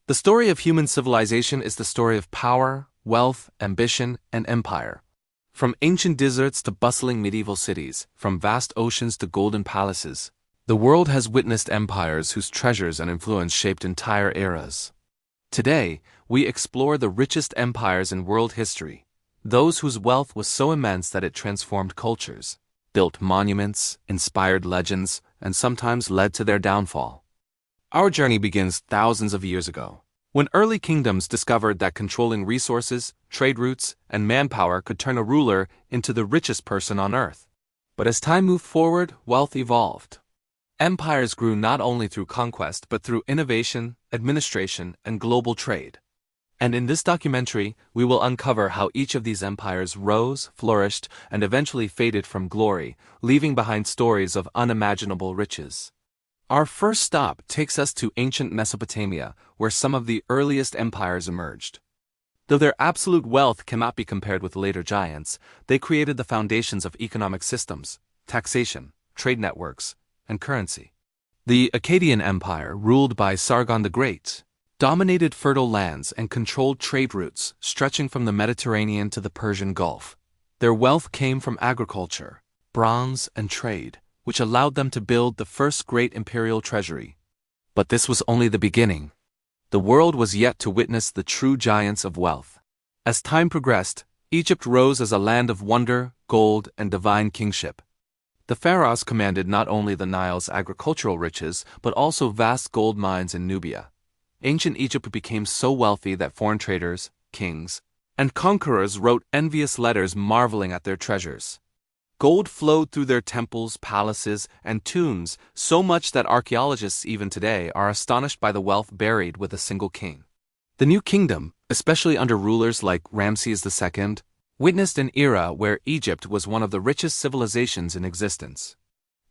The story of human civilization is the story of power, wealth, ambition, and empire. From ancient deserts to bustling medieval cities, from vast oceans to golden palaces, the world has witnessed empires whose treasures and influence shaped entire eras. Today, we explore the richest empires in world history, those whose wealth was so immense that it transformed cultures, built monuments, inspired legends, and sometimes led to their downfall. Our journey begins thousands of years ago, when early kingdoms discovered that controlling resources, trade routes, and manpower could turn a ruler into the richest person on earth. But as time moved forward, wealth evolved. Empires grew not only through conquest but through innovation, administration, and global trade. And in this documentary, we will uncover how each of these empires rose, flourished, and eventually faded from glory, leaving behind stories of unimaginable riches. Our first stop takes us to ancient Mesopotamia, where some of the earliest empires emerged. Though their absolute wealth cannot be compared with later giants, they created the foundations of economic systems, taxation, trade networks, and currency. The Akkadian Empire, ruled by Sargon the Great, dominated fertile lands and controlled trade routes stretching from the Mediterranean to the Persian Gulf. Their wealth came from agriculture, bronze, and trade, which allowed them to build the first great imperial treasury. But this was only the beginning. The world was yet to witness the true giants of wealth. As time progressed, Egypt rose as a land of wonder, gold, and divine kingship. The pharaohs commanded not only the Nile's agricultural riches, but also vast gold mines in Nubia. Ancient Egypt became so wealthy that foreign traders, kings, and conquerors wrote envious letters marveling at their treasures. Gold flowed through their temples, palaces, and tombs so much that archaeologists even today are astonished by the wealth buried with a single king. The new kingdom, especially under rulers like Ramses II, witnessed an era where Egypt was one of the richest civilizations in existence.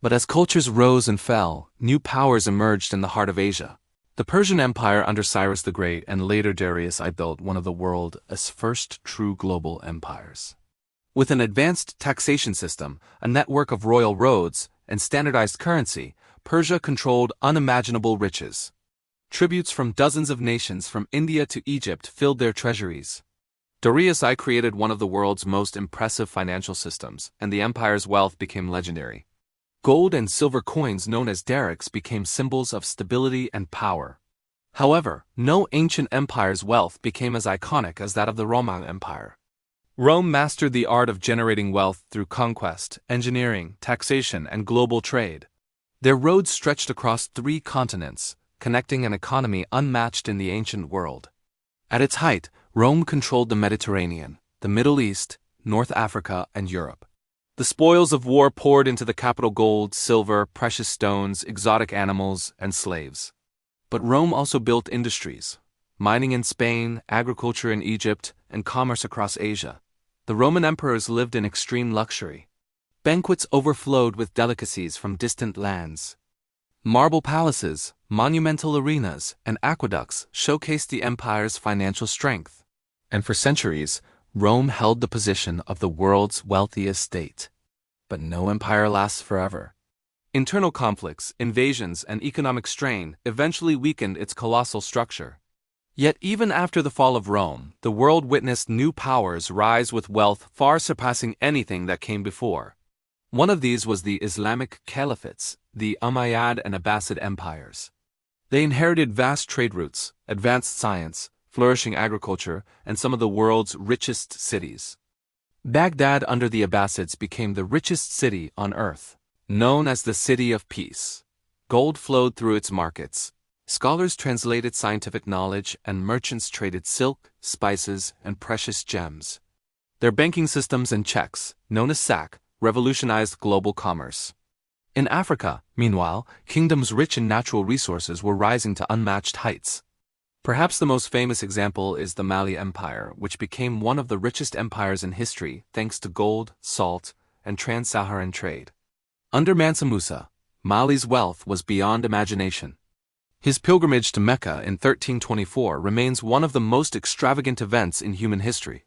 But as cultures rose and fell, new powers emerged in the heart of Asia. The Persian Empire under Cyrus the Great and later Darius I built one of the world's first true global empires. With an advanced taxation system, a network of royal roads, and standardized currency, Persia controlled unimaginable riches. Tributes from dozens of nations from India to Egypt filled their treasuries. Darius I created one of the world's most impressive financial systems, and the empire's wealth became legendary. Gold and silver coins known as darics became symbols of stability and power. However, no ancient empire's wealth became as iconic as that of the Roman Empire. Rome mastered the art of generating wealth through conquest, engineering, taxation, and global trade. Their roads stretched across 3 continents, connecting an economy unmatched in the ancient world. At its height, Rome controlled the Mediterranean, the Middle East, North Africa, and Europe. The spoils of war poured into the capital: gold, silver, precious stones, exotic animals, and slaves. But Rome also built industries: mining in Spain, agriculture in Egypt, and commerce across Asia. The Roman emperors lived in extreme luxury. Banquets overflowed with delicacies from distant lands. Marble palaces, monumental arenas, and aqueducts showcased the empire's financial strength. And for centuries, Rome held the position of the world's wealthiest state. But no empire lasts forever. Internal conflicts, invasions, and economic strain eventually weakened its colossal structure. Yet even after the fall of Rome, the world witnessed new powers rise with wealth far surpassing anything that came before. One of these was the Islamic caliphates, the Umayyad and Abbasid empires. They inherited vast trade routes, advanced science, flourishing agriculture, and some of the world's richest cities. Baghdad under the Abbasids became the richest city on earth, known as the City of Peace. Gold flowed through its markets. Scholars translated scientific knowledge, and merchants traded silk, spices, and precious gems. Their banking systems and checks, known as SAC, revolutionized global commerce. In Africa, meanwhile, kingdoms rich in natural resources were rising to unmatched heights. Perhaps the most famous example is the Mali Empire, which became one of the richest empires in history thanks to gold, salt, and trans-Saharan trade. Under Mansa Musa, Mali's wealth was beyond imagination. His pilgrimage to Mecca in 1324 remains one of the most extravagant events in human history.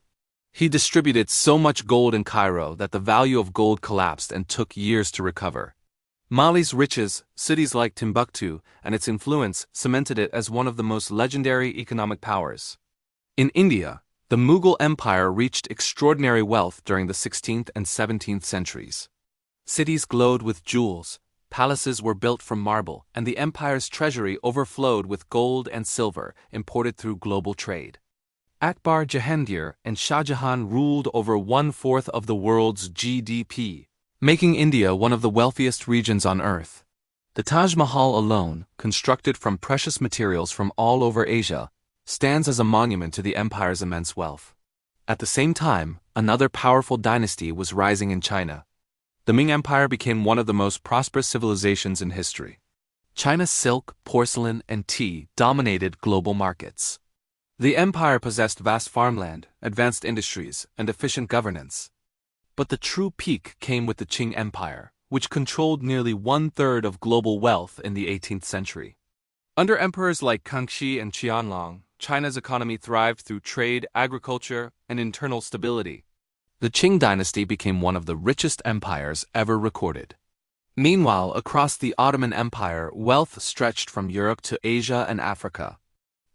He distributed so much gold in Cairo that the value of gold collapsed and took years to recover. Mali's riches, cities like Timbuktu, and its influence cemented it as one of the most legendary economic powers. In India, the Mughal Empire reached extraordinary wealth during the 16th and 17th centuries. Cities glowed with jewels, palaces were built from marble, and the empire's treasury overflowed with gold and silver imported through global trade. Akbar, Jahangir, and Shah Jahan ruled over 1/4 of the world's GDP, making India one of the wealthiest regions on earth. The Taj Mahal alone, constructed from precious materials from all over Asia, stands as a monument to the empire's immense wealth. At the same time, another powerful dynasty was rising in China. The Ming Empire became one of the most prosperous civilizations in history. China's silk, porcelain, and tea dominated global markets. The empire possessed vast farmland, advanced industries, and efficient governance. But the true peak came with the Qing Empire, which controlled nearly 1/3 of global wealth in the 18th century. Under emperors like Kangxi and Qianlong, China's economy thrived through trade, agriculture, and internal stability. The Qing dynasty became one of the richest empires ever recorded. Meanwhile, across the Ottoman Empire, wealth stretched from Europe to Asia and Africa.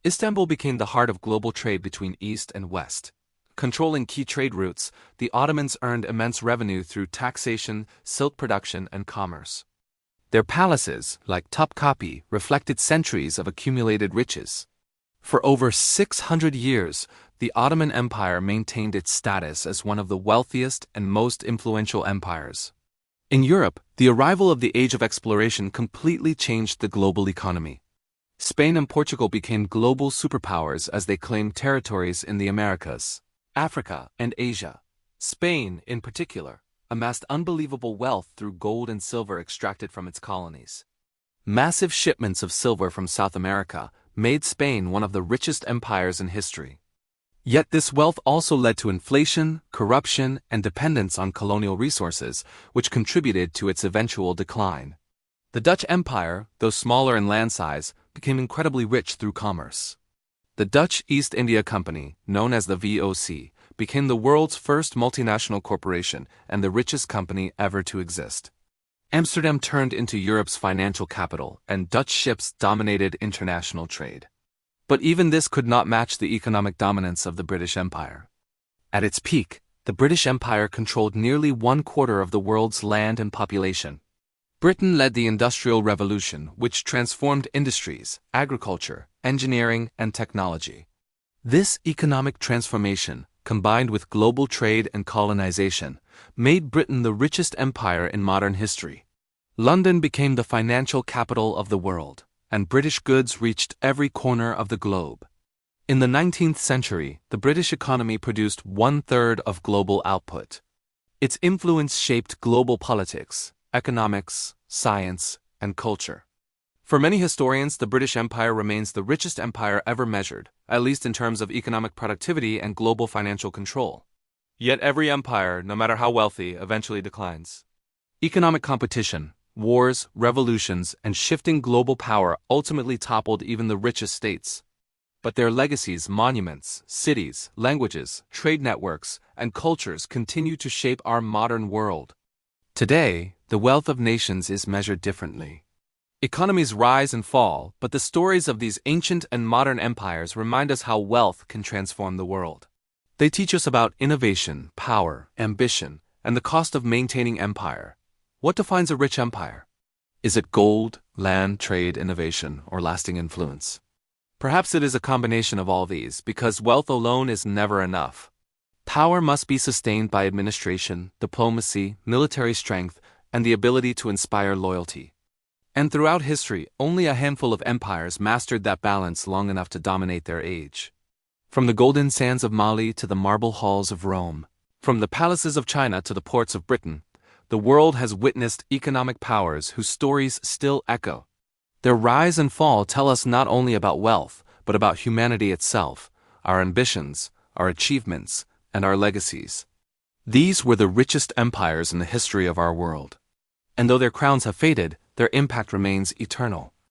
Istanbul became the heart of global trade between East and West. Controlling key trade routes, the Ottomans earned immense revenue through taxation, silk production, and commerce. Their palaces, like Topkapi, reflected centuries of accumulated riches. For over 600 years, the Ottoman Empire maintained its status as one of the wealthiest and most influential empires. In Europe, the arrival of the Age of Exploration completely changed the global economy. Spain and Portugal became global superpowers as they claimed territories in the Americas, Africa, and Asia. Spain, in particular, amassed unbelievable wealth through gold and silver extracted from its colonies. Massive shipments of silver from South America made Spain one of the richest empires in history. Yet this wealth also led to inflation, corruption, and dependence on colonial resources, which contributed to its eventual decline. The Dutch Empire, though smaller in land size, became incredibly rich through commerce. The Dutch East India Company, known as the VOC, became the world's first multinational corporation and the richest company ever to exist. Amsterdam turned into Europe's financial capital, and Dutch ships dominated international trade. But even this could not match the economic dominance of the British Empire. At its peak, the British Empire controlled nearly 1/4 of the world's land and population. Britain led the Industrial Revolution, which transformed industries, agriculture, engineering, and technology. This economic transformation, combined with global trade and colonization, made Britain the richest empire in modern history. London became the financial capital of the world, and British goods reached every corner of the globe. In the 19th century, the British economy produced 1/3 of global output. Its influence shaped global politics, economics, science, and culture. For many historians, the British Empire remains the richest empire ever measured, at least in terms of economic productivity and global financial control. Yet every empire, no matter how wealthy, eventually declines. Economic competition, wars, revolutions, and shifting global power ultimately toppled even the richest states. But their legacies, monuments, cities, languages, trade networks, and cultures continue to shape our modern world. Today, the wealth of nations is measured differently. Economies rise and fall, but the stories of these ancient and modern empires remind us how wealth can transform the world. They teach us about innovation, power, ambition, and the cost of maintaining empire. What defines a rich empire? Is it gold, land, trade, innovation, or lasting influence? Perhaps it is a combination of all these, because wealth alone is never enough. Power must be sustained by administration, diplomacy, military strength, and the ability to inspire loyalty. And throughout history, only a handful of empires mastered that balance long enough to dominate their age. From the golden sands of Mali to the marble halls of Rome, from the palaces of China to the ports of Britain, the world has witnessed economic powers whose stories still echo. Their rise and fall tell us not only about wealth, but about humanity itself, our ambitions, our achievements, and our legacies. These were the richest empires in the history of our world. And though their crowns have faded, their impact remains eternal.